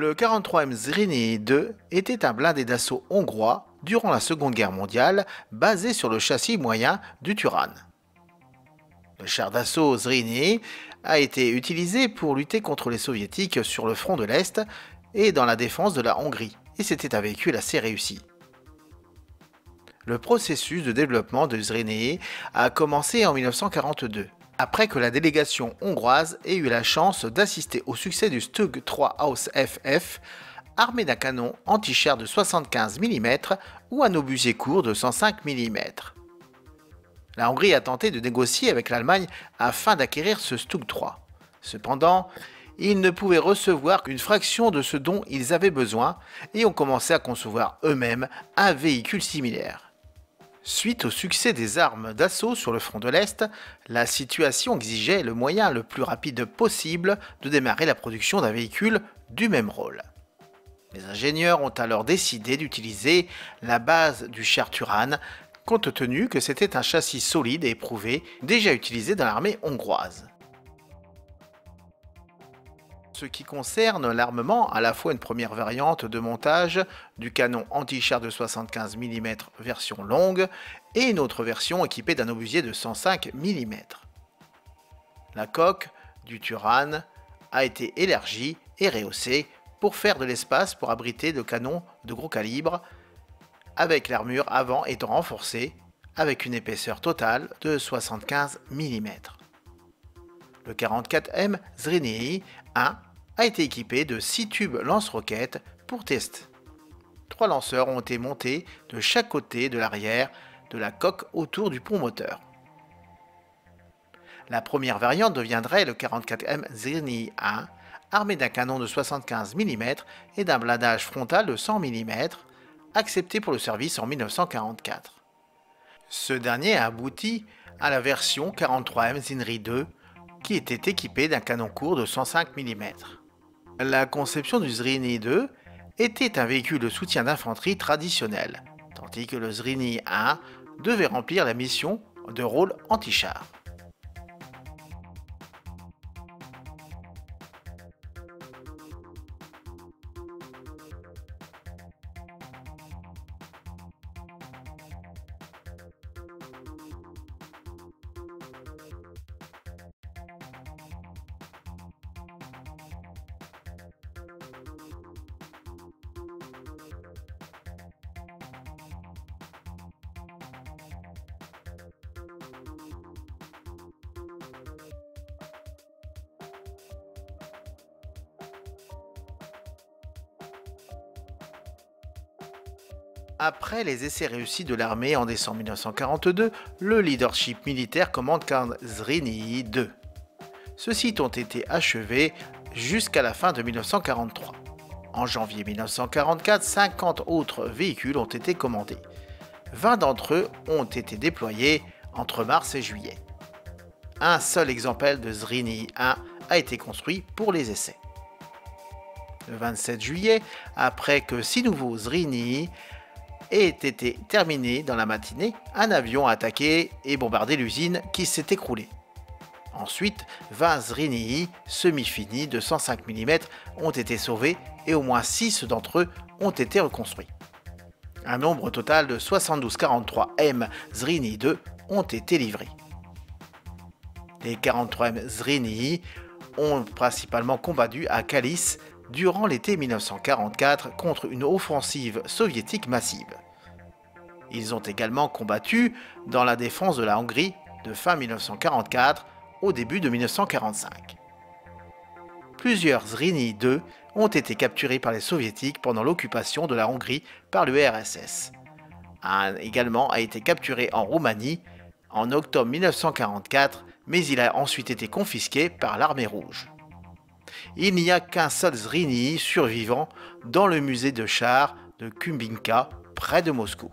Le 43e Zrínyi II était un blindé d'assaut hongrois durant la Seconde Guerre mondiale basé sur le châssis moyen du Turan. Le char d'assaut Zrínyi a été utilisé pour lutter contre les soviétiques sur le front de l'Est et dans la défense de la Hongrie, et c'était un véhicule assez réussi. Le processus de développement de Zrínyi a commencé en 1942, après que la délégation hongroise ait eu la chance d'assister au succès du Stug 3 Haus FF, armé d'un canon anti-char de 75 mm ou un obusier court de 105 mm. La Hongrie a tenté de négocier avec l'Allemagne afin d'acquérir ce Stug 3. Cependant, ils ne pouvaient recevoir qu'une fraction de ce dont ils avaient besoin et ont commencé à concevoir eux-mêmes un véhicule similaire. Suite au succès des armes d'assaut sur le front de l'Est, la situation exigeait le moyen le plus rapide possible de démarrer la production d'un véhicule du même rôle. Les ingénieurs ont alors décidé d'utiliser la base du char Turan, compte tenu que c'était un châssis solide et éprouvé déjà utilisé dans l'armée hongroise. Ce qui concerne l'armement, à la fois une première variante de montage du canon anti-char de 75 mm version longue et une autre version équipée d'un obusier de 105 mm. La coque du Turan a été élargie et rehaussée pour faire de l'espace pour abriter le canon de gros calibre, avec l'armure avant étant renforcée avec une épaisseur totale de 75 mm. Le 44M Zrínyi I a été équipé de 6 tubes lance-roquettes pour test. 3 lanceurs ont été montés de chaque côté de l'arrière de la coque autour du pont moteur. La première variante deviendrait le 44M Zrínyi I, armé d'un canon de 75 mm et d'un blindage frontal de 100 mm, accepté pour le service en 1944. Ce dernier a abouti à la version 43M Zrínyi II, qui était équipé d'un canon court de 105 mm. La conception du Zrínyi II était un véhicule de soutien d'infanterie traditionnel, tandis que le Zrínyi I devait remplir la mission de rôle anti-char. Après les essais réussis de l'armée en décembre 1942, le leadership militaire commande qu'un Zrínyi II. Ceux-ci ont été achevés jusqu'à la fin de 1943. En janvier 1944, 50 autres véhicules ont été commandés. 20 d'entre eux ont été déployés entre mars et juillet. Un seul exemplaire de Zrínyi I a été construit pour les essais. Le 27 juillet, après que 6 nouveaux Zrínyi aient été terminés dans la matinée, un avion a attaqué et bombardé l'usine qui s'est écroulée. Ensuite, 20 Zrínyi semi-finis de 105 mm ont été sauvés et au moins 6 d'entre eux ont été reconstruits. Un nombre total de 72 43M Zrínyi II ont été livrés. Les 43M Zrínyi ont principalement combattu à Kalisz durant l'été 1944 contre une offensive soviétique massive. Ils ont également combattu dans la défense de la Hongrie de fin 1944 au début de 1945. Plusieurs Zrínyi II ont été capturés par les soviétiques pendant l'occupation de la Hongrie par l'URSS. Un également a été capturé en Roumanie en octobre 1944, mais il a ensuite été confisqué par l'armée rouge. Il n'y a qu'un seul Zrínyi survivant dans le musée de chars de Kubinka, près de Moscou.